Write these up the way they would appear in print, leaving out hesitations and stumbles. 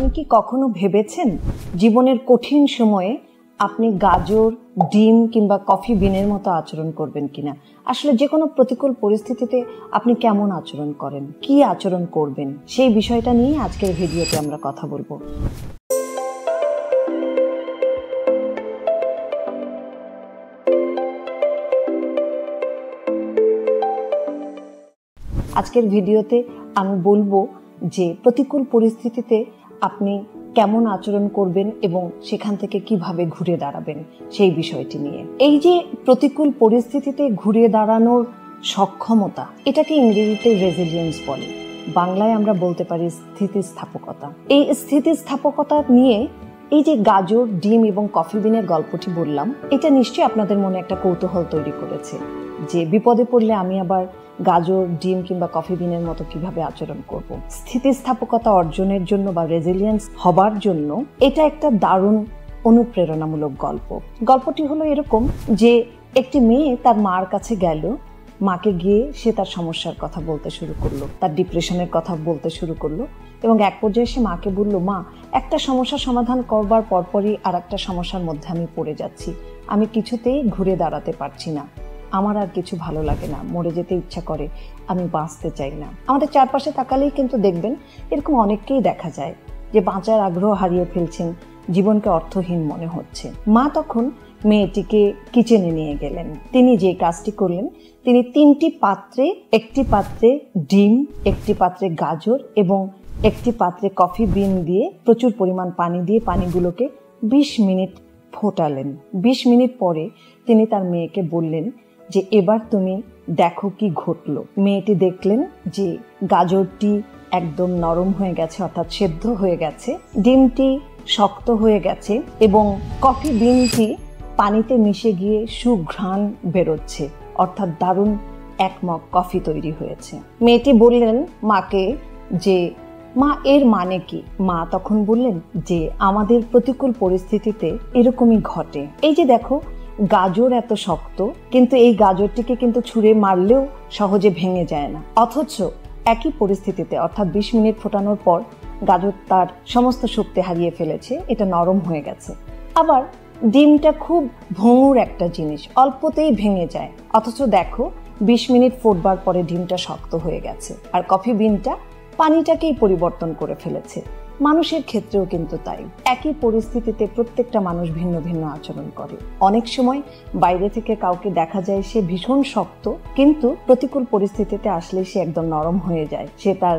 আপনি কি কখনো ভেবেছেন জীবনের কঠিন সময়ে আপনি গাজর, ডিম কিংবা কফি বিনের মতো আচরণ করবেন কিনা? আসলে যে কোনো প্রতিকূল পরিস্থিতিতে আপনি কেমন আচরণ করেন, কি আচরণ করবেন, সেই বিষয়টা নিয়ে আজকের ভিডিওতে আমরা কথা বলবো। আজকের ভিডিওতে আমি বলবো যে প্রতিকূল পরিস্থিতিতে আপনি কেমন আচরণ করবেন এবং সেখান থেকে কিভাবে ঘুরে দাঁড়াবেন সেই বিষয়টি নিয়ে। এই যে প্রতিকূল পরিস্থিতিতে ঘুরে দাঁড়ানোর সক্ষমতা, এটাকে ইংরেজিতে রেজিলিয়েন্স বলে, বাংলায় আমরা বলতে পারি স্থিতিস্থাপকতা। এই স্থিতিস্থাপকতা নিয়ে এই যে গাজর, ডিম এবং কফি বিনের গল্পটি বললাম, এটা নিশ্চয়ই আপনাদের মনে একটা কৌতূহল তৈরি করেছে যে বিপদে পড়লে আমি আবার গাজর, ডিম কিংবা কফি বিনের মতো কিভাবে আচরণ করব। স্থিতিস্থাপকতা অর্জনের জন্য বা রেজিলিয়েন্স হবার জন্য এটা একটা দারুণ অনুপ্রেরণামূলক গল্প। গল্পটি হলো এরকম যে একটি মেয়ে তার মার কাছে গেল, মাকে গিয়ে সে তার সমস্যার কথা বলতে শুরু করলো, তার ডিপ্রেশনের কথা বলতে শুরু করলো এবং এক পর্যায়ে সে মাকে বলল, মা, একটা সমস্যার সমাধান করবার পরপরই আর একটা সমস্যার মধ্যে আমি পড়ে যাচ্ছি, আমি কিছুতেই ঘুরে দাঁড়াতে পারছি না, আমার আর কিছু ভালো লাগে না, মরে যেতে ইচ্ছা করে, আমি বাঁচতে চাই না। আমাদের চারপাশে তাকালেই কিন্তু দেখবেন এরকম অনেককেই দেখা যায় যে বাঁচার আগ্রহ হারিয়ে ফেলছেন, জীবনকে অর্থহীন মনে হচ্ছে। মা তখন মেয়েটিকে কিচেনে নিয়ে গেলেন। তিনি যে কাজটি করলেন, তিনি 3টি পাত্রে, একটি পাত্রে ডিম, একটি পাত্রে গাজর এবং একটি পাত্রে কফি বিন দিয়ে প্রচুর পরিমাণ পানি দিয়ে পানিগুলোকে 20 মিনিট ফোটালেন। 20 মিনিট পরে তিনি তার মেয়েকে বললেন যে এবার তুমি দেখো কি ঘটলো। মেয়েটি দেখলেন যে গাজরটি একদম নরম হয়ে গেছে, অর্থাৎ সেদ্ধ হয়ে গেছে, ডিমটি শক্ত হয়ে গেছে এবং কফি বিনটি পানিতে মিশে গিয়ে সুঘ্রাণ বেরোচ্ছে, অর্থাৎ দারুণ এক মগ কফি তৈরি হয়েছে। মেয়েটি বললেন মাকে যে মা, এর মানে কি? মা তখন বললেন যে আমাদের প্রতিকূল পরিস্থিতিতে এরকমই ঘটে। এই যে দেখো, গাজর এত শক্ত, কিন্তু এই গাজরটিকে কিন্তু ছুঁড়ে মারলেও সহজে ভেঙে যায় না, অথচ একই পরিস্থিতিতে অর্থাৎ 20 মিনিট ফোটানোর পর গাজর তার সমস্ত শক্তি হারিয়ে ফেলেছে, এটা নরম হয়ে গেছে। আবার ডিমটা খুব ভঙ্গুর একটা জিনিস, অল্পতেই ভেঙে যায়, অথচ দেখো 20 মিনিট ফোটবার পরে ডিমটা শক্ত হয়ে গেছে। আর কফি বিনটা পানিটাকেই পরিবর্তন করে ফেলেছে। মানুষের ক্ষেত্রেও কিন্তু তাই। একই পরিস্থিতিতে প্রত্যেকটা মানুষ ভিন্ন ভিন্ন আচরণ করে। অনেক সময় বাইরে থেকে কাউকে দেখা যায় সে ভীষণ শক্ত, কিন্তু প্রতিকূল পরিস্থিতিতে আসলে সে একদম নরম হয়ে যায়, সে তার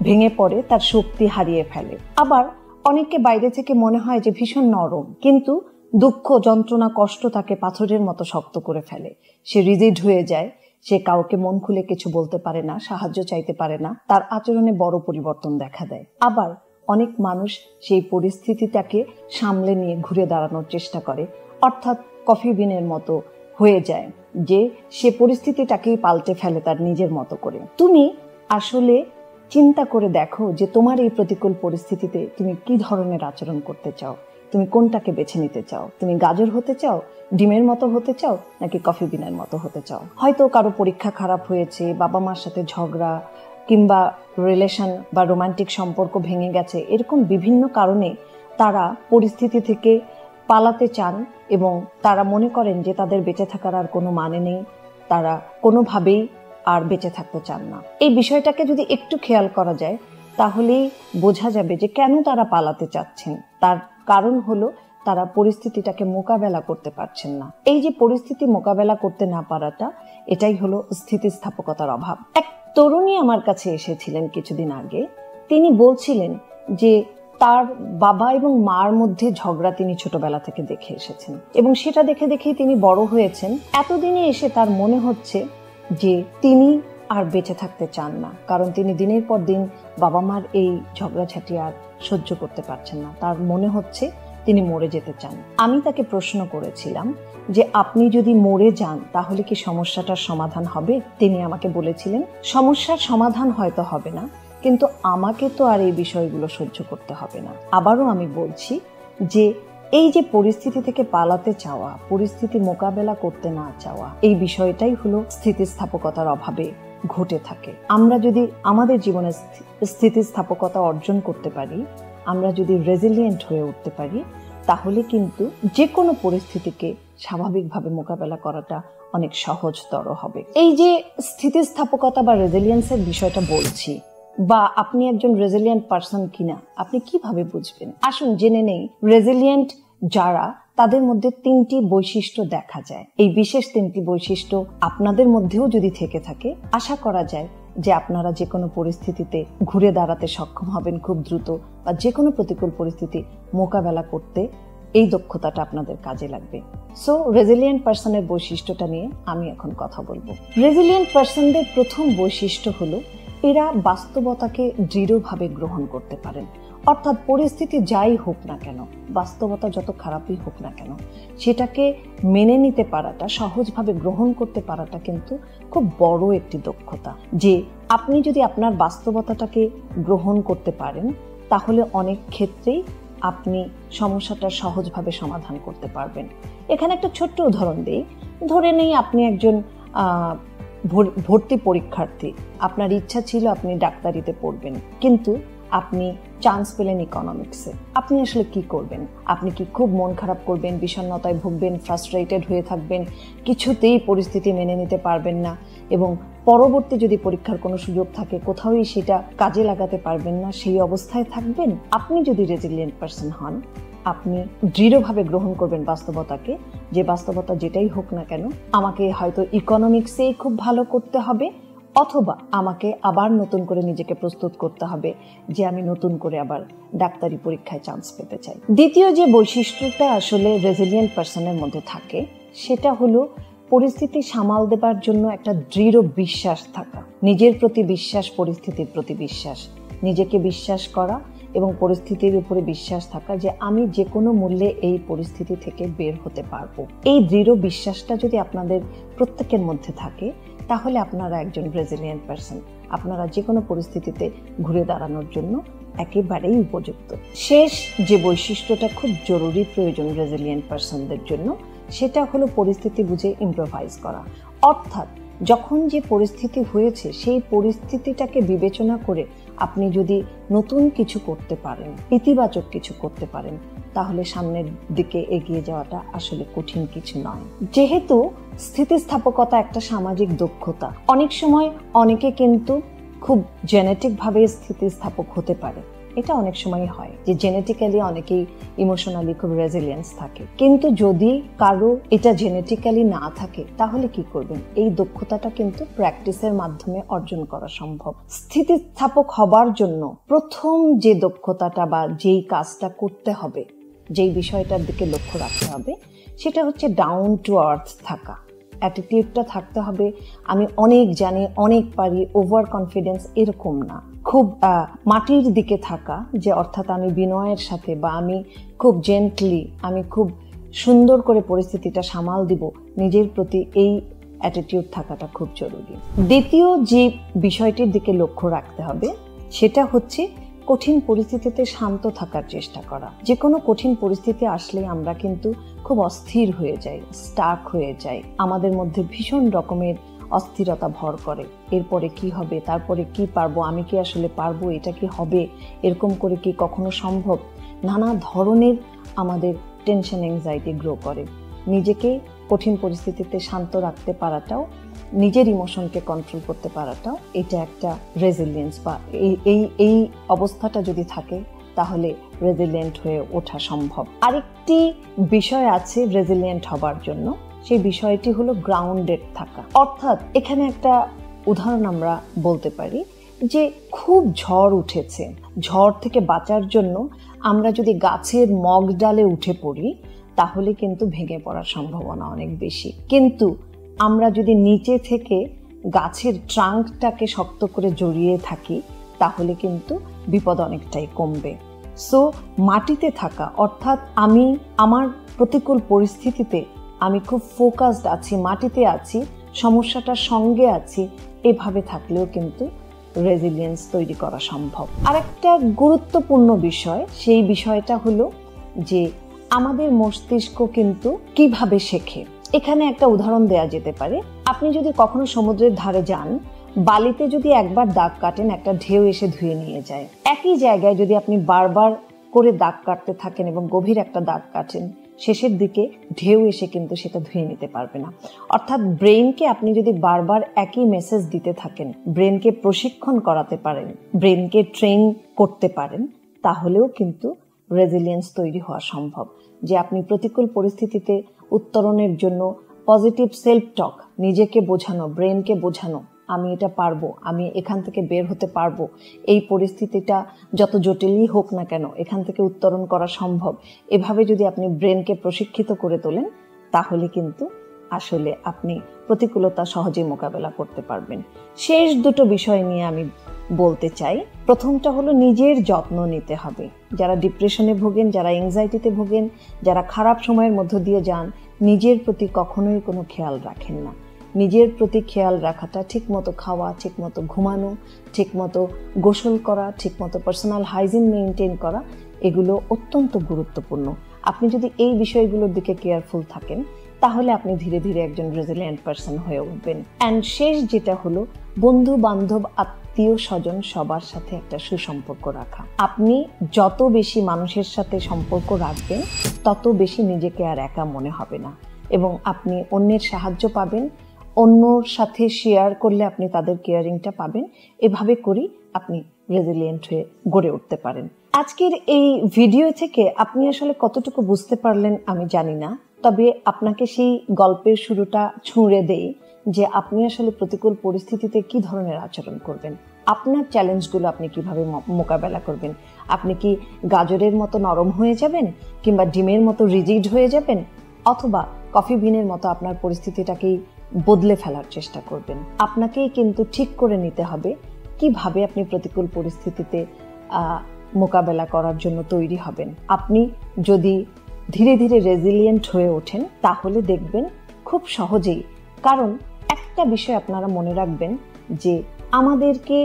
ভেঙে পড়ে, তার শক্তি হারিয়ে ফেলে। আবার অনেককে বাইরে থেকে মনে হয় যে ভীষণ নরম, কিন্তু দুঃখ, যন্ত্রণা, কষ্ট তাকে পাথরের মতো শক্ত করে ফেলে, সে রিজিড হয়ে যায়, সে কাউকে মন খুলে কিছু বলতে পারে না, সাহায্য চাইতে পারে না, তার আচরণে বড় পরিবর্তন দেখা দেয়। আবার অনেক মানুষ সেই পরিস্থিতিটাকে সামলে নিয়ে ঘুরে দাঁড়ানোর চেষ্টা করে, অর্থাৎ কফি বিনের মতো হয়ে যায় যে সে পরিস্থিতিটাকেই পাল্টে ফেলে তার নিজের মতো করে। তুমি আসলে চিন্তা করে দেখো যে তোমার এই প্রতিকূল পরিস্থিতিতে তুমি কি ধরনের আচরণ করতে চাও, তুমি কোনটাকে বেছে নিতে চাও? তুমি গাজর হতে চাও, ডিমের মতো হতে চাও, নাকি কফি বিনের মতো হতে চাও? হয়তো কারো পরীক্ষা খারাপ হয়েছে, বাবা মার সাথে ঝগড়া কিংবা রিলেশন বা রোমান্টিক সম্পর্ক ভেঙে গেছে, এরকম বিভিন্ন কারণে তারা পরিস্থিতি থেকে পালাতে চান এবং তারা মনে করেন যে তাদের বেঁচে থাকার আর কোনো মানে নেই, তারা কোনোভাবেই আর বেঁচে থাকতে চান না। এই বিষয়টাকে যদি একটু খেয়াল করা যায় তাহলেই বোঝা যাবে যে কেন তারা পালাতে চাচ্ছেন। তার কারণ হলো তারা পরিস্থিতিটাকে মোকাবেলা করতে পারছেন না। এই যে পরিস্থিতি মোকাবেলা করতে না পারাটা, এটাই হলো স্থিতিস্থাপকতার অভাব। এক তরুণী আমার কাছে এসেছিলেন কিছুদিন আগে। তিনি বলছিলেন যে তার বাবা এবং মার মধ্যে ঝগড়া তিনি ছোটবেলা থেকে দেখে এসেছেন এবং সেটা দেখে দেখেই তিনি বড় হয়েছেন। এতদিনে এসে তার মনে হচ্ছে যে তিনি আর বেঁচে থাকতে চান না, কারণ তিনি দিনের পর দিন বাবা মার এই ঝগড়াঝাটি আর সহ্য করতে পারছেন না। তার মনে হচ্ছে তিনি মরে যেতে চান। আমি তাকে প্রশ্ন করেছিলাম যে আপনি যদি মরে যান তাহলে কি সমস্যাটার সমাধান হবে? তিনি আমাকে বলেছিলেন, সমস্যার সমাধান হয়তো হবে না, কিন্তু আমাকে তো আর এই বিষয়গুলো সহ্য করতে হবে না। আবারও আমি বলছি যে এই যে পরিস্থিতি থেকে পালাতে চাওয়া, পরিস্থিতি মোকাবেলা করতে না চাওয়া, এই বিষয়টাই হলো স্থিতিস্থাপকতার অভাবে ঘটে থাকে। আমরা যদি আমাদের জীবনে স্থিতিস্থাপকতা অর্জন করতে পারি, আমরা যদি রেজিলিয়েন্ট হয়ে উঠতে পারি, তাহলে কিন্তু যে কোনো পরিস্থিতিকে স্বাভাবিকভাবে মোকাবেলা করাটা অনেক সহজতর হবে। এই যে স্থিতিস্থাপকতা বা রেজিলিয়েন্সের বিষয়টা বলছি, বা আপনি একজন রেজিলিয়েন্ট পারসন কিনা আপনি কিভাবে বুঝবেন? আসুন জেনে নেই রেজিলিয়েন্ট যারা, তাদের মধ্যে 3টি বৈশিষ্ট্য দেখা যায়। এই বিশেষ 3টি বৈশিষ্ট্য আপনাদের মধ্যেও যদি থেকে থাকে, আশা করা যায় যে আপনারা যে কোনো পরিস্থিতিতে ঘুরে দাঁড়াতে সক্ষম হবেন খুব দ্রুত, বা যে কোনো প্রতিকূল পরিস্থিতি মোকাবেলা করতে এই দক্ষতাটা আপনাদের কাজে লাগবে। সো রেজিলিয়েন্ট পারসনের বৈশিষ্ট্যটা নিয়ে আমি এখন কথা বলবো। রেজিলিয়েন্ট পারসনদের প্রথম বৈশিষ্ট্য হলো এরা বাস্তবতাকে দৃঢ়ভাবে গ্রহণ করতে পারেন। অর্থাৎ পরিস্থিতি যাই হোক না কেন, বাস্তবতা যত খারাপই হোক না কেন, সেটাকে মেনে নিতে পারাটা, সহজভাবে গ্রহণ করতে পারাটা কিন্তু খুব বড় একটি দক্ষতা। যে আপনি যদি আপনার বাস্তবতাটাকে গ্রহণ করতে পারেন, তাহলে অনেক ক্ষেত্রেই আপনি সমস্যাটা সহজভাবে সমাধান করতে পারবেন। এখানে একটা ছোট্ট উদাহরণ দিই। ধরে নেই আপনি একজন ভর্তি পরীক্ষার্থী, আপনার ইচ্ছা ছিল আপনি ডাক্তারিতে পড়বেন, কিন্তু আপনি চান্স পেলেন ইকোনমিক্সে। আপনি আসলে কি করবেন? আপনি কি খুব মন খারাপ করবেন, বিষণ্ণতায় ভুগবেন, ফ্রাস্ট্রেটেড হয়ে থাকবেন, কিছুতেই পরিস্থিতি মেনে নিতে পারবেন না, এবং পরবর্তী যদি পরীক্ষার কোনো সুযোগ থাকে কোথাওই সেটা কাজে লাগাতে পারবেন না, সেই অবস্থায় থাকবেন? আপনি যদি রেজিলিয়েন্ট পারসন হন, আপনি দৃঢ়ভাবে গ্রহণ করবেন বাস্তবতাকে, যে বাস্তবতা যেটাই হোক না কেন, আমাকে হয়তো ইকোনমিক্সেই খুব ভালো করতে হবে, অথবা আমাকে আবার নতুন করে নিজেকে প্রস্তুত করতে হবে যে আমি নতুন করে আবার ডাক্তারি পরীক্ষায় চান্স পেতে চাই। দ্বিতীয় যে বৈশিষ্ট্যটা আসলে রেজিলিয়েন্ট পারসনের মধ্যে থাকে, সেটা হলো পরিস্থিতি সামাল দেবার জন্য একটা দৃঢ় বিশ্বাস থাকা। নিজের প্রতি বিশ্বাস, পরিস্থিতির প্রতি বিশ্বাস, নিজেকে বিশ্বাস করা এবং পরিস্থিতির উপরে বিশ্বাস থাকা যে আমি যে কোনো মূল্যে এই পরিস্থিতি থেকে বের হতে পারবো। এই দৃঢ় বিশ্বাসটা যদি আপনাদের প্রত্যেকের মধ্যে থাকে, তাহলে আপনারা একজন রেজিলিয়েন্ট পারসন। আপনারা যে কোনো পরিস্থিতিতে ঘুরে দাঁড়ানোর জন্য একেবারেই উপযুক্ত। শেষ যে বৈশিষ্ট্যটা খুব জরুরি প্রয়োজন রেজিলিয়েন্ট পারসনদের জন্য, সেটা হলো পরিস্থিতি বুঝে ইম্প্রোভাইজ করা। অর্থাৎ যখন যে পরিস্থিতি হয়েছে, সেই পরিস্থিতিটাকে বিবেচনা করে আপনি যদি নতুন কিছু করতে পারেন, ইতিবাচক কিছু করতে পারেন, তাহলে সামনের দিকে এগিয়ে যাওয়াটা আসলে কঠিন কিছু নয়। যেহেতু স্থিতিস্থাপকতা একটা সামাজিক দক্ষতা, অনেক সময় অনেকে কিন্তু খুব জেনেটিক ভাবে স্থিতিস্থাপক হতে পারে। এটা অনেক সময় হয় যে জেনেটিক্যালি অনেকেই ইমোশনালি খুব রেজিলিয়েন্স থাকে, কিন্তু যদি কারো এটা জেনেটিক্যালি না থাকে, তাহলে কি করবেন? এই দক্ষতাটা কিন্তু প্র্যাকটিসের মাধ্যমে অর্জন করা সম্ভব। স্থিতিস্থাপক হবার জন্য প্রথম যে দক্ষতাটা বা যেই কাজটা করতে হবে, যেই বিষয়টার দিকে লক্ষ্য রাখতে হবে, সেটা হচ্ছে ডাউন টু আর্থ থাকা। অ্যাটিটিউডটা থাকতে হবে আমি অনেক জানি, অনেক পারি, ওভার কনফিডেন্স এরকম না। খুব মাটির দিকে থাকা, যে অর্থাৎ আমি বিনয়ের সাথে বা আমি খুব জেন্টলি, আমি খুব সুন্দর করে পরিস্থিতিটা সামাল দিব, নিজের প্রতি এই অ্যাটিটিউড থাকাটা খুব জরুরি। দ্বিতীয় যে বিষয়টির দিকে লক্ষ্য রাখতে হবে, সেটা হচ্ছে কঠিন পরিস্থিতিতে শান্ত থাকার চেষ্টা করা। যে কোনো কঠিন পরিস্থিতি আসলে আমরা কিন্তু খুব অস্থির হয়ে যাই, স্টাক হয়ে যাই, আমাদের মধ্যে ভীষণ রকমের অস্থিরতা ভর করে। এরপরে কি হবে, তারপরে কি পারবো, আমি কি আসলে পারবো, এটা কি হবে, এরকম করে কি কখনো সম্ভব, নানা ধরনের আমাদের টেনশন, অ্যাংজাইটি গ্রো করে। নিজেকে কঠিন পরিস্থিতিতে শান্ত রাখতে পারাটাও, নিজের ইমোশনকে কন্ট্রোল করতে পারাটাও, এটা একটা রেজিলিয়েন্স। বা এই অবস্থাটা যদি থাকে, তাহলে রেজিলিয়েন্ট হয়ে ওঠা সম্ভব। আরেকটি বিষয় আছে রেজিলিয়েন্ট হবার জন্য, সেই বিষয়টি হলো গ্রাউন্ডেড থাকা। অর্থাৎ এখানে একটা উদাহরণ আমরা বলতে পারি যে খুব ঝড় উঠেছে, ঝড় থেকে বাঁচার জন্য আমরা যদি গাছের মগ ডালে উঠে পড়ি, তাহলে কিন্তু ভেঙে পড়ার সম্ভাবনা অনেক বেশি। কিন্তু আমরা যদি নিচে থেকে গাছের ট্রাঙ্কটাকে শক্ত করে জড়িয়ে থাকি, তাহলে কিন্তু বিপদ অনেকটাই কমবে। সো মাটিতে থাকা, অর্থাৎ আমি আমার প্রতিকূল পরিস্থিতিতে আমি খুব ফোকাসড আছি, মাটিতে আছি, সমস্যাটার সঙ্গে আছি, এভাবে থাকলেও কিন্তু রেজিলিয়েন্স তৈরি করা সম্ভব। আরেকটা গুরুত্বপূর্ণ বিষয়, সেই বিষয়টা হলো যে আমাদের মস্তিষ্ক কিন্তু কিভাবে শেখে। এখানে একটা উদাহরণ দেয়া যেতে পারে। আপনি যদি কখনো সমুদ্রের ধারে যান, বালিতে যদি একবার দাগ কাটেন, একটা ঢেউ এসে ধুয়ে নিয়ে যায়। একই জায়গায় যদি আপনি বারবার করে দাগ কাটতে থাকেন এবং গভীর একটা দাগ কাটেন, শেষের দিকে ঢেউ এসে কিন্তু সেটা ধুয়ে নিতে পারবে না। অর্থাৎ ব্রেনকে আপনি যদি বারবার একই মেসেজ দিতে থাকেন, ব্রেনকে প্রশিক্ষণ করাতে পারেন, ব্রেনকে ট্রেন করতে পারেন, তাহলেও কিন্তু রেজিলিয়েন্স তৈরি হওয়া সম্ভব। যে আপনি প্রতিকূল পরিস্থিতিতে উত্তরণের জন্য পজিটিভ সেলফ টক, নিজেকে বোঝানো, ব্রেনকে বোঝানো, আমি এটা পারবো, আমি এখান থেকে বের হতে পারবো, এই পরিস্থিতিটা যত জটিলই হোক না কেন এখান থেকে উত্তরণ করা সম্ভব, এভাবে যদি আপনি ব্রেনকে প্রশিক্ষিত করে তোলেন, তাহলে কিন্তু আসলে আপনি প্রতিকূলতা সহজে মোকাবেলা করতে পারবেন। শেষ দুটো বিষয় নিয়ে আমি বলতে চাই। প্রথমটা হলো নিজের যত্ন নিতে হবে। যারা ডিপ্রেশনে ভোগেন, যারা এংজাইটিতে ভোগেন, যারা খারাপ সময়ের মধ্য দিয়ে যান, নিজের প্রতি কখনোই কোনো খেয়াল রাখেন না। নিজের প্রতি খেয়াল রাখাটা, ঠিকমতো খাওয়া, ঠিকমতো ঘুমানো, ঠিকমতো গোসল করা, ঠিকমতো পার্সোনাল হাইজিন মেনটেন করা, এগুলো অত্যন্ত গুরুত্বপূর্ণ। আপনি যদি এই বিষয়গুলোর দিকে কেয়ারফুল থাকেন, তাহলে আপনি ধীরে ধীরে একজন রেজিলিয়েন্ট পারসন হয়ে উঠবেন। অ্যান্ড শেষ যেটা হলো, বন্ধু বান্ধব, আত্মীয় স্বজন সবার সাথে একটা সুসম্পর্ক রাখা। আপনি যত বেশি মানুষের সাথে সম্পর্ক রাখবেন, তত বেশি নিজেকে আর একা মনে হবে না, এবং আপনি অন্যের সাহায্য পাবেন, অন্যর সাথে শেয়ার করলে আপনি তাদের কেয়ারিংটা পাবেন। এভাবে করেই আপনি রেজিলিয়েন্ট হয়ে গড়ে উঠতে পারেন। আজকের এই ভিডিও থেকে আপনি আসলে কতটুকু বুঝতে পারলেন আমি জানি না, তবে আপনাকে সেই গল্পের শুরুটা ছুঁড়ে দেই যে আপনি আসলে প্রতিকূল পরিস্থিতিতে কি ধরনের আচরণ করবেন, আপনার চ্যালেঞ্জগুলো আপনি কিভাবে মোকাবেলা করবেন। আপনি কি গাজরের মতো নরম হয়ে যাবেন, কিংবা ডিমের মতো রিজিড হয়ে যাবেন, অথবা কফি বিনের মতো আপনার পরিস্থিতিটাকেই বদলে ফেলার চেষ্টা করবেন। আপনাকেই কিন্তু ঠিক করে নিতে হবে কিভাবে আপনি প্রতিকূল পরিস্থিতিতে মোকাবেলা করার জন্য তৈরি হবেন। আপনি যদি ধীরে ধীরে রেজিলিয়েন্ট হয়ে ওঠেন, তাহলে দেখবেন খুব সহজেই, কারণ একটা বিষয় আপনারা মনে রাখবেন যে আমাদেরকে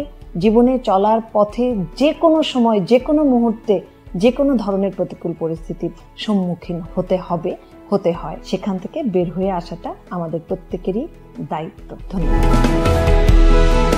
জীবনে চলার পথে যে কোনো সময়, যে কোনো মুহূর্তে, যে কোনো ধরনের প্রতিকূল পরিস্থিতির সম্মুখীন হতে হয়। সেখান থেকে বের হয়ে আসাটা আমাদের প্রত্যেকেরই দায়িত্ব। ধন্যবাদ।